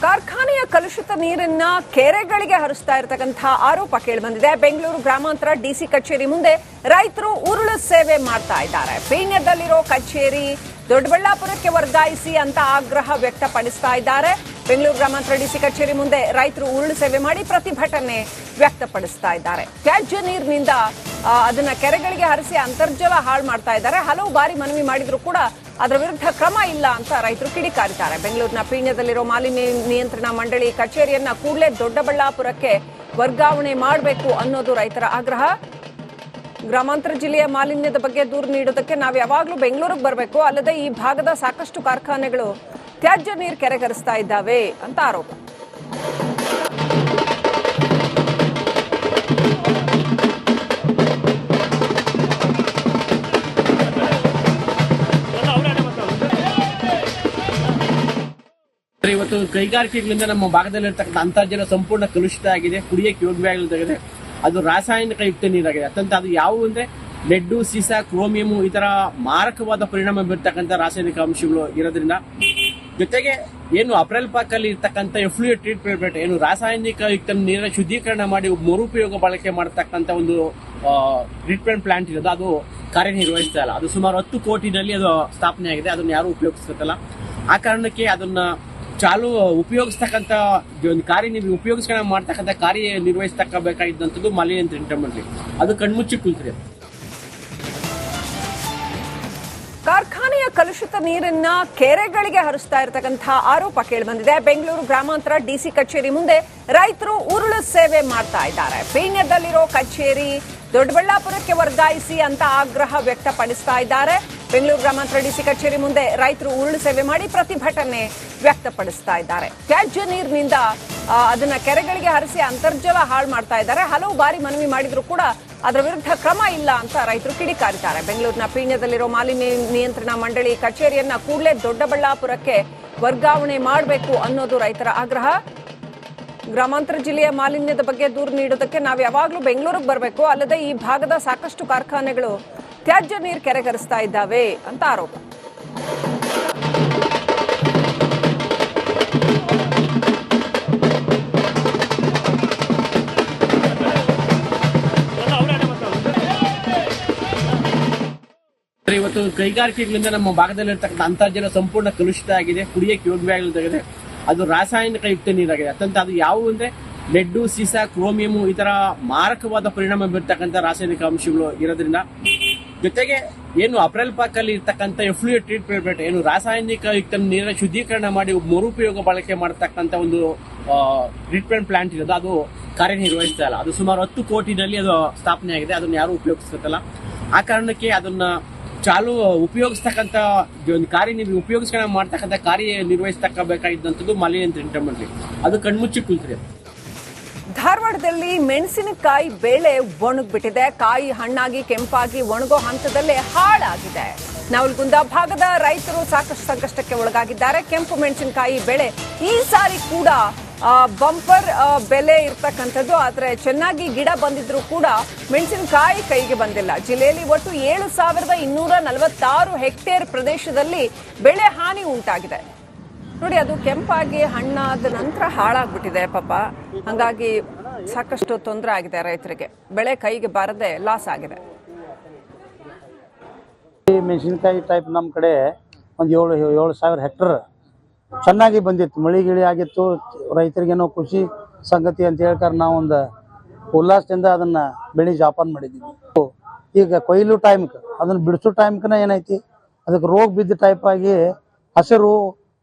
ಕಾರ್ಖಾನೆಯ ಕಲುಷಿತ ನೀರನ್ನ ಕೆರೆಗಳಿಗೆ ಹರಿಸ್ತಾ ಇರತಕ್ಕಂತಹ ಆರೋಪ ಕೇಳಿಬಂದಿದೆ. ಬೆಂಗಳೂರು ಗ್ರಾಮಾಂತರ ಡಿಸಿ ಕಚೇರಿ ಮುಂದೆ ರೈತರು ಉರುಳು ಸೇವೆ ಮಾಡ್ತಾ ಇದ್ದಾರೆ. ಪೀಣ್ಯದಲ್ಲಿರೋ ಕಚೇರಿ ದೊಡ್ಡಬಳ್ಳಾಪುರಕ್ಕೆ ವರ್ಗಾಯಿಸಿ ಅಂತ ಆಗ್ರಹ ವ್ಯಕ್ತಪಡಿಸ್ತಾ ಇದ್ದಾರೆ. ಬೆಂಗಳೂರು ಗ್ರಾಮಾಂತರ ಡಿಸಿ ಕಚೇರಿ ಮುಂದೆ ರೈತರು ಉರುಳು ಸೇವೆ ಮಾಡಿ ಪ್ರತಿಭಟನೆ ವ್ಯಕ್ತಪಡಿಸ್ತಾ ಇದ್ದಾರೆ. ತ್ಯಾಜ್ಯ ನೀರಿನಿಂದ ಅದನ್ನ ಕೆರೆಗಳಿಗೆ ಹರಿಸಿ ಅಂತರ್ಜಲ ಹಾಳು ಮಾಡ್ತಾ ಇದ್ದಾರೆ. ಹಲವು ಬಾರಿ ಮನವಿ ಮಾಡಿದ್ರು ಕೂಡ ಅದರ ವಿರುದ್ಧ ಕ್ರಮ ಇಲ್ಲ ಅಂತ ರೈತರು ಕಿಡಿಕಾರಿದ್ದಾರೆ. ಬೆಂಗಳೂರಿನ ಪೀಣ್ಯದಲ್ಲಿರೋ ಮಾಲಿನ್ಯ ನಿಯಂತ್ರಣ ಮಂಡಳಿ ಕಚೇರಿಯನ್ನ ಕೂಡಲೇ ದೊಡ್ಡಬಳ್ಳಾಪುರಕ್ಕೆ ವರ್ಗಾವಣೆ ಮಾಡಬೇಕು ಅನ್ನೋದು ರೈತರ ಆಗ್ರಹ. ಗ್ರಾಮಾಂತರ ಜಿಲ್ಲೆಯ ಮಾಲಿನ್ಯದ ಬಗ್ಗೆ ದೂರು ನೀಡೋದಕ್ಕೆ ನಾವು ಯಾವಾಗಲೂ ಬೆಂಗಳೂರಿಗೆ ಬರಬೇಕು, ಅಲ್ಲದೆ ಈ ಭಾಗದ ಸಾಕಷ್ಟು ಕಾರ್ಖಾನೆಗಳು ತ್ಯಾಜ್ಯ ನೀರು ಕೆರೆಗರಿಸ್ತಾ ಇದ್ದಾವೆ ಅಂತ ಆರೋಪ. ಇವತ್ತು ಕೈಗಾರಿಕೆಗಳಿಂದ ನಮ್ಮ ಭಾಗದಲ್ಲಿರ್ತಕ್ಕಂಥ ಅಂತರ್ಜಲ ಸಂಪೂರ್ಣ ಕಲುಷಿತ ಆಗಿದೆ. ಕುಡಿಯಕ್ಕೆ ಯೋಗ್ಯವಾಗಿದೆ. ಅದು ರಾಸಾಯನಿಕ ಯುಕ್ತ ನೀರಾಗಿದೆ. ಅತ್ಯಂತ ಅದು ಯಾವುವು ಅಂದ್ರೆ ಲೆಡ್ಡು, ಸೀಸ, ಕ್ರೋಮಿಯಂ ಈ ತರ ಮಾರಕವಾದ ಪರಿಣಾಮ ಬೀರ್ತಕ್ಕಂಥ ರಾಸಾಯನಿಕ ಅಂಶಗಳು ಇರೋದ್ರಿಂದ, ಜೊತೆಗೆ ಏನು ಅಪ್ರೈಲ್ ಪಾಕಲ್ಲಿ ಇರ್ತಕ್ಕಂಥ ಎಫ್ಲೂಯೆಂಟ್ ಟ್ರೀಟ್ಮೆಂಟ್ ಏನು ರಾಸಾಯನಿಕ ಯುಕ್ತ ನೀರನ್ನ ಶುದ್ಧೀಕರಣ ಮಾಡಿ ಮರುಪಯೋಗ ಬಳಕೆ ಮಾಡತಕ್ಕಂಥ ಒಂದು ಟ್ರೀಟ್ಮೆಂಟ್ ಪ್ಲಾಂಟ್ ಇರೋದು, ಅದು ಕಾರ್ಯನಿರ್ವಹಿಸ್ತಾ ಇಲ್ಲ. ಅದು ಸುಮಾರು 10 ಕೋಟಿನಲ್ಲಿ ಅದು ಸ್ಥಾಪನೆ ಆಗಿದೆ. ಅದನ್ನ ಯಾರು ಉಪಯೋಗಿಸ್ತಿಲ್ಲ. ಆ ಕಾರಣಕ್ಕೆ ಅದನ್ನ ಉಪಯೋಗಿಸ್ತಕ್ಕಂಥ ಉಪಯೋಗಿಸ್ಕೊಂಡು ಮಾಡ್ತಕ್ಕಂಥ ಕಾರ್ಯ ನಿರ್ವಹಿಸಬೇಕಾಗಿದ್ದಂಥದ್ದು ಮಾಲಿನ್ಯ ನಿಯಂತ್ರಣ ಮಂಡಳಿ. ಅದು ಕಣ್ಮುಚ್ಚಿ ಕುಳಿತಿದೆ. ಕಾರ್ಖಾನೆಯ ಕಲುಷಿತ ನೀರನ್ನ ಕೆರೆಗಳಿಗೆ ಹರಿಸ್ತಾ ಇರತಕ್ಕಂತಹ ಆರೋಪ ಕೇಳಿಬಂದಿದೆ. ಬೆಂಗಳೂರು ಗ್ರಾಮಾಂತರ ಡಿಸಿ ಕಚೇರಿ ಮುಂದೆ ರೈತರು ಉರುಳು ಸೇವೆ ಮಾಡ್ತಾ ಇದ್ದಾರೆ. ಪೀಣ್ಯದಲ್ಲಿರೋ ಕಚೇರಿ ದೊಡ್ಡಬಳ್ಳಾಪುರಕ್ಕೆ ವರ್ಗಾಯಿಸಿ ಅಂತ ಆಗ್ರಹ ವ್ಯಕ್ತಪಡಿಸ್ತಾ ಇದ್ದಾರೆ. ಬೆಂಗಳೂರು ಗ್ರಾಮಾಂತರ ಡಿಸಿ ಕಚೇರಿ ಮುಂದೆ ರೈತರು ಉರುಳು ಸೇವೆ ಮಾಡಿ ಪ್ರತಿಭಟನೆ ವ್ಯಕ್ತಪಡಿಸ್ತಾ ಇದ್ದಾರೆ. ತ್ಯಾಜ್ಯ ನೀರಿನಿಂದ ಅದನ್ನ ಕೆರೆಗಳಿಗೆ ಹರಿಸಿ ಅಂತರ್ಜಲ ಹಾಳು ಮಾಡ್ತಾ ಇದ್ದಾರೆ. ಹಲವು ಬಾರಿ ಮನವಿ ಮಾಡಿದ್ರು ಕೂಡ ಅದರ ವಿರುದ್ಧ ಕ್ರಮ ಇಲ್ಲ ಅಂತ ರೈತರು ಕಿಡಿಕಾರಿದ್ದಾರೆ. ಬೆಂಗಳೂರಿನ ಪೀಣ್ಯದಲ್ಲಿರೋ ಮಾಲಿನ್ಯ ನಿಯಂತ್ರಣ ಮಂಡಳಿ ಕಚೇರಿಯನ್ನ ಕೂಡಲೇ ದೊಡ್ಡಬಳ್ಳಾಪುರಕ್ಕೆ ವರ್ಗಾವಣೆ ಮಾಡಬೇಕು ಅನ್ನೋದು ರೈತರ ಆಗ್ರಹ. ಗ್ರಾಮಾಂತರ ಜಿಲ್ಲೆಯ ಮಾಲಿನ್ಯದ ಬಗ್ಗೆ ದೂರು ನೀಡೋದಕ್ಕೆ ನಾವು ಯಾವಾಗಲೂ ಬೆಂಗಳೂರಿಗೆ ಬರಬೇಕು, ಅಲ್ಲದೆ ಈ ಭಾಗದ ಸಾಕಷ್ಟು ಕಾರ್ಖಾನೆಗಳು ತ್ಯಾಜ್ಯ ನೀರು ಕೆರೆಗರಿಸ್ತಾ ಇದ್ದಾವೆ ಅಂತ ಆರೋಪ. ಇವತ್ತು ಕೈಗಾರಿಕೆಗಳಿಂದ ನಮ್ಮ ಭಾಗದಲ್ಲಿರ್ತಕ್ಕಂಥ ಅಂತರ್ಜಲ ಸಂಪೂರ್ಣ ಕಲುಷಿತ ಆಗಿದೆ. ಕುಡಿಯಕ್ಕೆ ಯೋಗ್ಯವಾಗಿದೆ. ಅದು ರಾಸಾಯನಿಕ ಯುಕ್ತ ನೀರಾಗಿದೆ. ಅತ್ಯಂತ ಅದು ಯಾವುವು ಅಂದ್ರೆ ಲೆಡ್ಡು, ಸೀಸ, ಕ್ರೋಮಿಯಂ ಈ ತರ ಮಾರಕವಾದ ಪರಿಣಾಮ ಬೀರ್ತಕ್ಕಂಥ ರಾಸಾಯನಿಕ ಅಂಶಗಳು ಇರೋದ್ರಿಂದ, ಜೊತೆಗೆ ಏನು ಅಪ್ರೈಲ್ ಪಾಕಲ್ಲಿ ಇರ್ತಕ್ಕಂಥ ಎಫ್ಲೂಯೆಂಟ್ ಟ್ರೀಟ್ಮೆಂಟ್ ಏನು ರಾಸಾಯನಿಕ ಯುಕ್ತ ನೀರನ್ನ ಶುದ್ಧೀಕರಣ ಮಾಡಿ ಮರುಪಯೋಗ ಬಳಕೆ ಮಾಡತಕ್ಕಂಥ ಒಂದು ಟ್ರೀಟ್ಮೆಂಟ್ ಪ್ಲಾಂಟ್ ಇರೋದು, ಅದು ಕಾರ್ಯನಿರ್ವಹಿಸ್ತಾ ಇಲ್ಲ. ಅದು ಸುಮಾರು 10 ಕೋಟಿನಲ್ಲಿ ಅದು ಸ್ಥಾಪನೆ ಆಗಿದೆ. ಅದನ್ನ ಯಾರು ಉಪಯೋಗಿಸ್ತಿಲ್ಲ. ಆ ಕಾರಣಕ್ಕೆ ಅದನ್ನ ಉಪಯೋಗಿಸ್ತಕ್ಕಂಥ ಉಪಯೋಗಿಸ್ಕೊಂಡು ಮಾಡ್ತಕ್ಕಂಥ ಕಾರ್ಯ ನಿರ್ವಹಿಸಬೇಕಾಗಿದ್ದಂಥದ್ದು ಮಾಲಿನ್ಯ ನಿಯಂತ್ರಣ ಮಂಡಳಿ. ಅದು ಕಣ್ಮುಚ್ಚಿ ಕುಳಿತಿದೆ. ಧಾರವಾಡದಲ್ಲಿ ಮೆಣಸಿನಕಾಯಿ ಬೆಳೆ ಒಣಗ್ಬಿಟ್ಟಿದೆ. ಕಾಯಿ ಹಣ್ಣಾಗಿ ಕೆಂಪಾಗಿ ಒಣಗೋ ಹಂತದಲ್ಲೇ ಹಾಳಾಗಿದೆ. ನವಲಗುಂದ ಭಾಗದ ರೈತರು ಸಾಕಷ್ಟು ಸಂಕಷ್ಟಕ್ಕೆ ಒಳಗಾಗಿದ್ದಾರೆ. ಕೆಂಪು ಮೆಣಸಿನಕಾಯಿ ಬೆಳೆ ಈ ಸಾರಿ ಕೂಡ ಬಂಪರ್ ಬೆಲೆ ಇರ್ತಕ್ಕಂಥದ್ದು. ಆದರೆ ಚೆನ್ನಾಗಿ ಗಿಡ ಬಂದಿದ್ರು ಕೂಡ ಮೆಣಸಿನಕಾಯಿ ಕೈಗೆ ಬಂದಿಲ್ಲ. ಜಿಲ್ಲೆಯಲ್ಲಿ ಒಟ್ಟು 7,246 ಹೆಕ್ಟೇರ್ ಪ್ರದೇಶದಲ್ಲಿ ಬೆಳೆ ಹಾನಿ ಉಂಟಾಗಿದೆ. ನೋಡಿ, ಅದು ಕೆಂಪಾಗಿ ಹಣ್ಣಾದ ನಂತರ ಹಾಳಾಗ್ಬಿಟ್ಟಿದೆ ಪಾಪ. ಹಾಗಾಗಿ ಸಾಕಷ್ಟು ತೊಂದರೆ ಆಗಿದೆ ರೈತರಿಗೆ. ಬೆಳೆ ಕೈಗೆ ಬಾರದೆ ಲಾಸ್ ಆಗಿದೆ. ಮೆಣಸಿನಕಾಯಿ ಟೈಪ್ ನಮ್ಮ ಕಡೆ ಒಂದು 7,000 ಹೆಕ್ಟರ್ ಚೆನ್ನಾಗಿ ಬಂದಿತ್ತು. ಮಳಿ ಗಿಳಿ ಆಗಿತ್ತು. ರೈತರಿಗೇನೋ ಖುಷಿ ಸಂಗತಿ ಅಂತ ಹೇಳ್ತಾರೆ. ನಾವು ಒಂದು ಉಲ್ಲಾಸದಿಂದ ಅದನ್ನ ಬೆಳೆ ಜಾಪಾನ ಮಾಡಿದ್ದೀವಿ. ಈಗ ಕೊಯ್ಲು ಟೈಮ್ಗೆ ಅದನ್ನ ಬಿಡಿಸೋ ಟೈಮ್ಕನ ಏನೈತಿ, ಅದಕ್ಕೆ ರೋಗ ಬಿದ್ದ ಟೈಪ್ ಆಗಿ ಹಸಿರು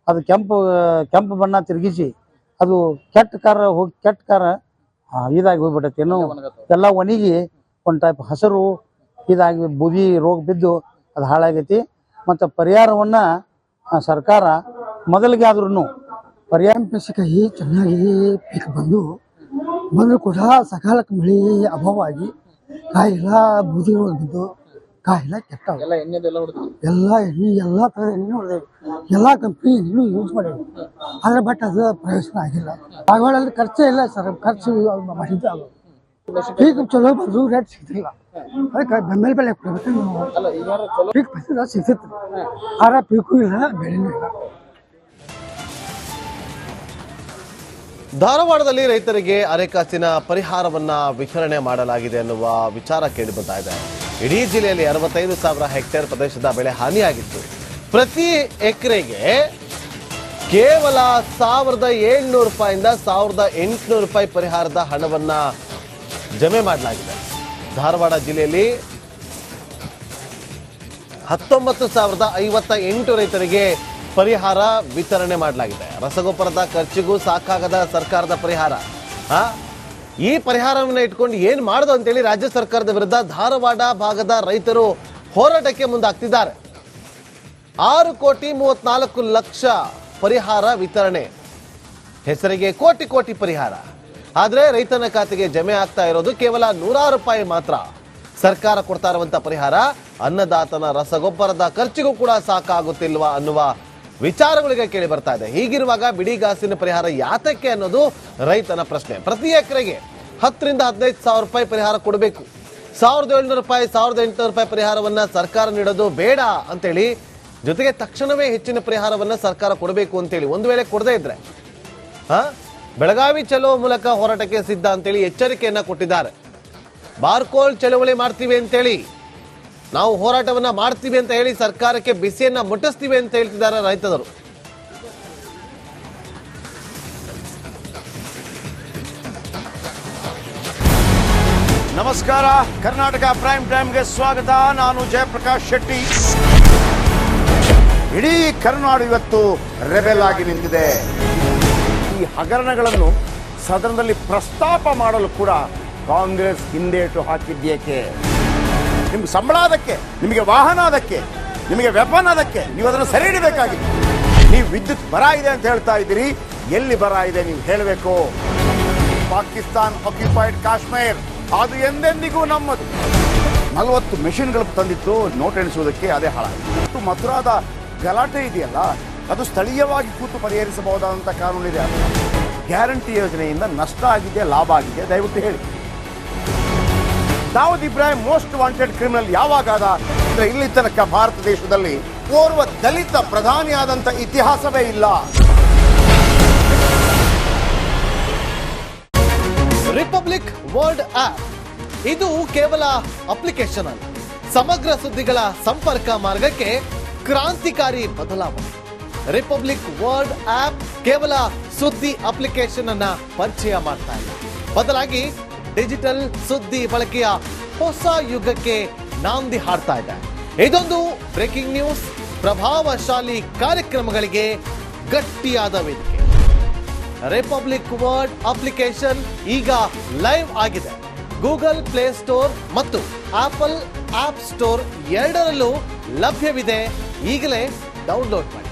ಅದು ಕೆಂಪು ಬಣ್ಣ ತಿರುಗಿಸಿ ಅದು ಕೆಟ್ಟ ಕಾರ ಇದಾಗಿ ಹೋಗ್ಬಿಟ್ಟೈತಿ. ಏನೋ ಎಲ್ಲ ಒಣಗಿ ಒಂದು ಟೈಪ್ ಹಸಿರು ಇದಾಗಿ ಬೂದಿ ರೋಗ ಬಿದ್ದು ಅದು ಹಾಳಾಗೈತಿ. ಮತ್ತು ಪರಿಹಾರವನ್ನ ಸರ್ಕಾರ ಮೊದಲಿಗೆ ಆದ್ರೂ ಪರ್ಯಾಯ ಮೆಣಸಿನಕಾಯಿ ಚೆನ್ನಾಗಿ ಪೀಕ್ ಬಂದರೂ ಕೂಡ ಸಕಾಲಕ್ಕೆ ಮಳೆ ಅಭಾವ ಆಗಿ ಕಾಯಿ ಎಲ್ಲ ಬೂದಿ ಬಿದ್ದು ಕಾಯಿ ಎಲ್ಲ ಕೆಟ್ಟ ಎಲ್ಲ ಎಣ್ಣೆ ಎಲ್ಲ ಥರದ ಎಣ್ಣೆ ಹೊಡೆದೇವೆ. ಎಲ್ಲ ಕಂಪ್ನಿ ಎಣ್ಣೆನೂ ಯೂಸ್ ಮಾಡೇವಿ. ಆದರೆ ಬಟ್ ಅದು ಪ್ರಯೋಜನ ಆಗಿಲ್ಲ. ಧಾರವಾಡಲ್ಲಿ ಖರ್ಚೇ ಇಲ್ಲ ಸರ್. ಖರ್ಚು ಮಾಡಿದ್ದು ಅದು ಪೀಕ್ ಚಲೋ ಬಂದು ರೇಟ್ ಸಿಗ್ತಿಲ್ಲ. ಅದಕ್ಕೆ ಬೆಂಬಲ ಬೆಲೆ ಕೊಡ್ಬೇಕು. ಪೀಕ್ ಬಂದಿಲ್ಲ ಸಿಗ್ತಿತ್ತು. ಆದ್ರೆ ಪೀಕು ಇಲ್ಲ, ಬೆಳೆನೂ ಇಲ್ಲ. ಧಾರವಾಡದಲ್ಲಿ ರೈತರಿಗೆ ಅರೆಕಾಸಿನ ಪರಿಹಾರವನ್ನ ವಿತರಣೆ ಮಾಡಲಾಗಿದೆ ಅನ್ನುವ ವಿಚಾರ ಕೇಳಿಬಂತಾ ಇದೆ. ಇಡೀ ಜಿಲ್ಲೆಯಲ್ಲಿ 65,000 ಹೆಕ್ಟೇರ್ ಪ್ರದೇಶದ ಬೆಳೆ ಹಾನಿಯಾಗಿತ್ತು. ಪ್ರತಿ ಎಕರೆಗೆ ಕೇವಲ 1,700 ರೂಪಾಯಿಂದ 1,800 ರೂಪಾಯಿ ಪರಿಹಾರದ ಹಣವನ್ನ ಜಮೆ ಮಾಡಲಾಗಿದೆ. ಧಾರವಾಡ ಜಿಲ್ಲೆಯಲ್ಲಿ 19,058 ರೈತರಿಗೆ ಪರಿಹಾರ ವಿತರಣೆ ಮಾಡಲಾಗಿದೆ. ರಸಗೊಬ್ಬರದ ಖರ್ಚಿಗೂ ಸಾಕಾಗದ ಸರ್ಕಾರದ ಪರಿಹಾರ. ಈ ಪರಿಹಾರವನ್ನು ಇಟ್ಕೊಂಡು ಏನ್ ಮಾಡೋದು ಅಂತೇಳಿ ರಾಜ್ಯ ಸರ್ಕಾರದ ವಿರುದ್ಧ ಧಾರವಾಡ ಭಾಗದ ರೈತರು ಹೋರಾಟಕ್ಕೆ ಮುಂದಾಗ್ತಿದ್ದಾರೆ. 6,34,00,000 ಪರಿಹಾರ ವಿತರಣೆ ಹೆಸರಿಗೆ ಕೋಟಿ ಪರಿಹಾರ. ಆದ್ರೆ ರೈತನ ಖಾತೆಗೆ ಜಮೆ ಆಗ್ತಾ ಇರೋದು ಕೇವಲ 100 ರೂಪಾಯಿ ಮಾತ್ರ. ಸರ್ಕಾರ ಕೊಡ್ತಾ ಇರುವಂತ ಪರಿಹಾರ ಅನ್ನದಾತನ ರಸಗೊಬ್ಬರದ ಖರ್ಚಿಗೂ ಕೂಡ ಸಾಕಾಗುತ್ತಿಲ್ವಾ ಅನ್ನುವ ವಿಚಾರಗಳಿಗೆ ಕೇಳಿ ಬರ್ತಾ ಇದೆ. ಹೀಗಿರುವಾಗ ಬಿಡಿಗಾಸಿನ ಪರಿಹಾರ ಯಾತಕ್ಕೆ ಅನ್ನೋದು ರೈತನ ಪ್ರಶ್ನೆ. ಪ್ರತಿ ಎಕರೆಗೆ 10,000 ರಿಂದ 15,000 ರೂಪಾಯಿ ಪರಿಹಾರ ಕೊಡಬೇಕು. 1,700 ರೂಪಾಯಿ 1,800 ರೂಪಾಯಿ ಪರಿಹಾರವನ್ನ ಸರ್ಕಾರ ನೀಡೋದು ಬೇಡ ಅಂತೇಳಿ, ಜೊತೆಗೆ ತಕ್ಷಣವೇ ಹೆಚ್ಚಿನ ಪರಿಹಾರವನ್ನ ಸರ್ಕಾರ ಕೊಡಬೇಕು ಅಂತೇಳಿ, ಒಂದು ವೇಳೆ ಕೊಡದೇ ಇದ್ರೆ ಬೆಳಗಾವಿ ಚಲೋ ಮೂಲಕ ಹೋರಾಟಕ್ಕೆ ಸಿದ್ಧ ಅಂತೇಳಿ ಎಚ್ಚರಿಕೆಯನ್ನ ಕೊಟ್ಟಿದ್ದಾರೆ. ಬಾರ್ಕೋಲ್ ಚಳವಳಿ ಮಾಡ್ತೀವಿ ಅಂತೇಳಿ, ನಾವು ಹೋರಾಟವನ್ನ ಮಾಡ್ತೀವಿ ಅಂತ ಹೇಳಿ ಸರ್ಕಾರಕ್ಕೆ ಬಿಸಿಯನ್ನ ಮುಟ್ಟಿಸ್ತೀವಿ ಅಂತ ಹೇಳ್ತಿದ್ದಾರೆ ರೈತರು. ನಮಸ್ಕಾರ, ಕರ್ನಾಟಕ ಪ್ರೈಮ್ ಟೈಮ್ಗೆ ಸ್ವಾಗತ. ನಾನು ಜಯಪ್ರಕಾಶ್ ಶೆಟ್ಟಿ. ಇಡೀ ಕರ್ನಾಡು ಇವತ್ತು ರೆಬೆಲ್ ಆಗಿ ನಿಂತಿದೆ. ಈ ಹಗರಣಗಳನ್ನು ಸದನದಲ್ಲಿ ಪ್ರಸ್ತಾಪ ಮಾಡಲು ಕೂಡ ಕಾಂಗ್ರೆಸ್ ಹಿಂದೇಟು ಹಾಕಿದ್ದೇಕೆ? ನಿಮ್ಗೆ ಸಂಬಳ ಅದಕ್ಕೆ, ನಿಮಗೆ ವಾಹನ ಅದಕ್ಕೆ, ನಿಮಗೆ ವೆಪನ್ ಅದಕ್ಕೆ, ನೀವು ಅದನ್ನು ಸೆರೆ ಹಿಡಿಬೇಕಾಗಿತ್ತು. ನೀವು ವಿದ್ಯುತ್ ಬರ ಇದೆ ಅಂತ ಹೇಳ್ತಾ ಇದ್ದೀರಿ, ಎಲ್ಲಿ ಬರ ಇದೆ ನೀವು ಹೇಳಬೇಕು. ಪಾಕಿಸ್ತಾನ್ ಆಕ್ಯುಪೈಡ್ ಕಾಶ್ಮೀರ್ ಅದು ಎಂದೆಂದಿಗೂ ನಮ್ಮದು. 40 ಮೆಷಿನ್ಗಳು ತಂದಿತ್ತು ನೋಟ್ ಎಣಿಸುವುದಕ್ಕೆ, ಅದೇ ಹಾಳಾಯಿತು. ಮಥುರಾದ ಗಲಾಟೆ ಇದೆಯಲ್ಲ, ಅದು ಸ್ಥಳೀಯವಾಗಿ ಕೂತು ಪರಿಹರಿಸಬಹುದಾದಂಥ ಕಾನೂನಿದೆ. ಗ್ಯಾರಂಟಿ ಯೋಜನೆಯಿಂದ ನಷ್ಟ ಆಗಿದೆ, ಲಾಭ ಆಗಿದೆ, ದಯವಿಟ್ಟು ಹೇಳಿ. Dawood Ibrahim most wanted criminal ಯಾವಾಗಾದ ಅಂದ್ರೆ ಇಲ್ಲಿ ತನಕ ಭಾರತ ದೇಶದಲ್ಲಿ ಓರ್ವ ದಲಿತ ಪ್ರಧಾನಿಯಾದಂಥ ಇತಿಹಾಸವೇ ಇಲ್ಲ. ರಿಪಬ್ಲಿಕ್ ವರ್ಲ್ಡ್ ಆಪ್ ಇದು ಕೇವಲ ಅಪ್ಲಿಕೇಶನ್ ಅಲ್ಲ, ಸಮಗ್ರ ಸುದ್ದಿಗಳ ಸಂಪರ್ಕ ಮಾರ್ಗಕ್ಕೆ ಕ್ರಾಂತಿಕಾರಿ ಬದಲಾವಣೆ. ರಿಪಬ್ಲಿಕ್ ವರ್ಲ್ಡ್ ಆಪ್ ಕೇವಲ ಸುದ್ದಿ ಅಪ್ಲಿಕೇಶನ್ ಅನ್ನ ಪರಿಚಯ ಮಾಡ್ತಾ ಇಲ್ಲ, ಬದಲಾಗಿ ಡಿಜಿಟಲ್ ಸುದ್ದಿ ಬಳಕೆಯ ಹೊಸ ಯುಗಕ್ಕೆ ನಾಂದಿ ಹಾಡ್ತಾ ಇದೆ. ಇದೊಂದು ಬ್ರೇಕಿಂಗ್ ನ್ಯೂಸ್, ಪ್ರಭಾವಶಾಲಿ ಕಾರ್ಯಕ್ರಮಗಳಿಗೆ ಗಟ್ಟಿಯಾದ ವೇದಿಕೆ. ರಿಪಬ್ಲಿಕ್ ವರ್ಲ್ಡ್ ಅಪ್ಲಿಕೇಶನ್ ಈಗ ಲೈವ್ ಆಗಿದೆ. ಗೂಗಲ್ ಪ್ಲೇ ಸ್ಟೋರ್ ಮತ್ತು ಆಪಲ್ ಆಪ್ ಸ್ಟೋರ್ ಎರಡರಲ್ಲೂ ಲಭ್ಯವಿದೆ. ಈಗಲೇ ಡೌನ್ಲೋಡ್ ಮಾಡಿ.